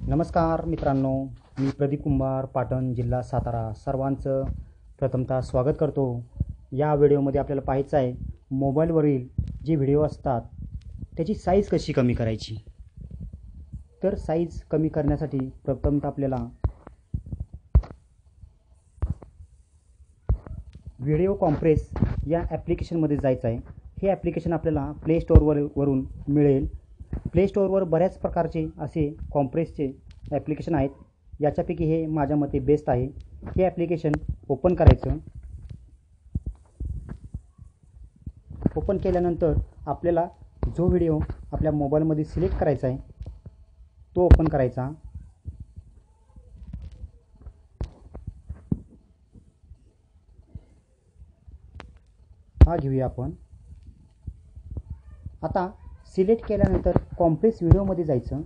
नमस्कार मित्रांनो, मी प्रदीप कुंभार, पाटण, जिल्हा सातारा. सर्वांचं प्रथमतः स्वागत करतो. या व्हिडिओमध्ये आपल्याला पाहायचं आहे मोबाईलवरील जे व्हिडिओ असतात त्याची साईज कशी कमी करायची. तर साईज कमी करण्यासाठी प्रथमतः आपल्याला व्हिडिओ कॉम्प्रेस या ॲप्लिकेशनमध्ये जायचं आहे. हे ॲप्लिकेशन आपल्याला प्ले स्टोअरवरून मिळेल. प्ले स्टोअरवर बऱ्याच प्रकारचे असे कॉम्प्रेसचे ॲप्लिकेशन आहेत. याच्यापैकी हे माझ्या मते बेस्ट आहे. हे ॲप्लिकेशन ओपन करायचं. ओपन केल्यानंतर आपल्याला जो व्हिडिओ आपल्या मोबाईलमध्ये सिलेक्ट करायचा आहे तो ओपन करायचा. हा घेऊया आपण. आता सिलेक्ट केल्यानंतर कॉम्प्रेस व्हिडिओमध्ये जायचं.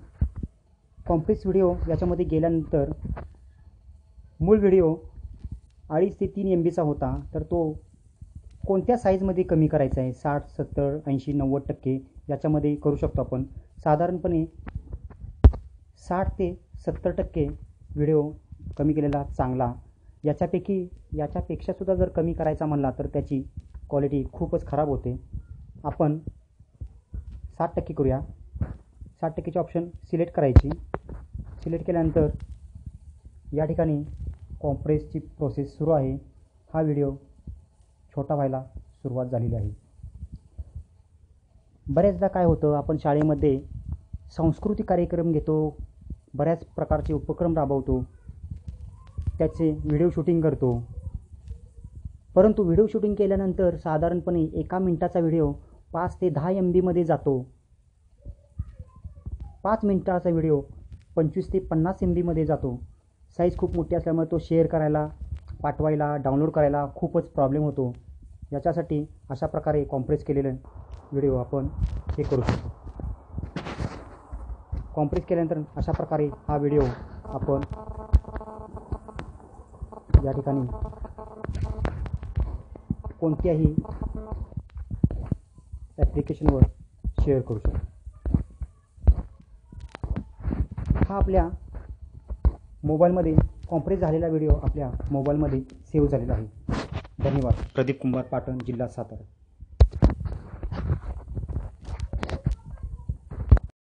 कॉम्प्रेस व्हिडिओ याच्यामध्ये गेल्यानंतर मूळ व्हिडिओ 2.5 ते 3 MB होता, तर तो कोणत्या साईजमध्ये कमी करायचा आहे. 60, 70, 80, 90% याच्यामध्ये करू शकतो आपण. साधारणपणे 60 ते 70% व्हिडिओ कमी केलेला चांगला. याच्यापेक्षासुद्धा जर कमी करायचा म्हणला तर त्याची क्वालिटी खूपच खराब होते. आपण 60% करूया. 60%चे ऑप्शन सिलेक्ट करायची. सिलेक्ट केल्यानंतर या ठिकाणी कॉम्प्रेसची प्रोसेस सुरू आहे. हा व्हिडिओ छोटा व्हायला सुरुवात झालेली आहे. बऱ्याचदा काय होतं, आपण शाळेमध्ये सांस्कृतिक कार्यक्रम घेतो, बऱ्याच प्रकारचे उपक्रम राबवतो, त्याचे व्हिडिओ शूटिंग करतो. परंतु व्हिडिओ शूटिंग केल्यानंतर साधारणपणे 1 मिनिटाचा व्हिडिओ 5 ते 10 MB जातो. 5 मिनिटाचा व्हिडिओ 25 ते 50 MB जातो. साईज खूप मोठी असल्यामुळे तो शेअर करायला, पाठवायला, डाउनलोड करायला खूपच प्रॉब्लेम होतो. याच्यासाठी अशा प्रकारे कॉम्प्रेस केलेले व्हिडिओ आपण हे करू शकतो. कॉम्प्रेस केल्यानंतर अशा प्रकारे हा व्हिडिओ आपण या ठिकाणी कोणत्याही ॲप्लिकेशनवर शेअर करू शकतो. हा आपल्या मोबाईलमध्ये कॉम्प्रेस झालेला व्हिडिओ आपल्या मोबाईलमध्ये सेव्ह झालेला आहे. धन्यवाद. प्रदीप कुंभार, पाटण, जिल्हा सातारा.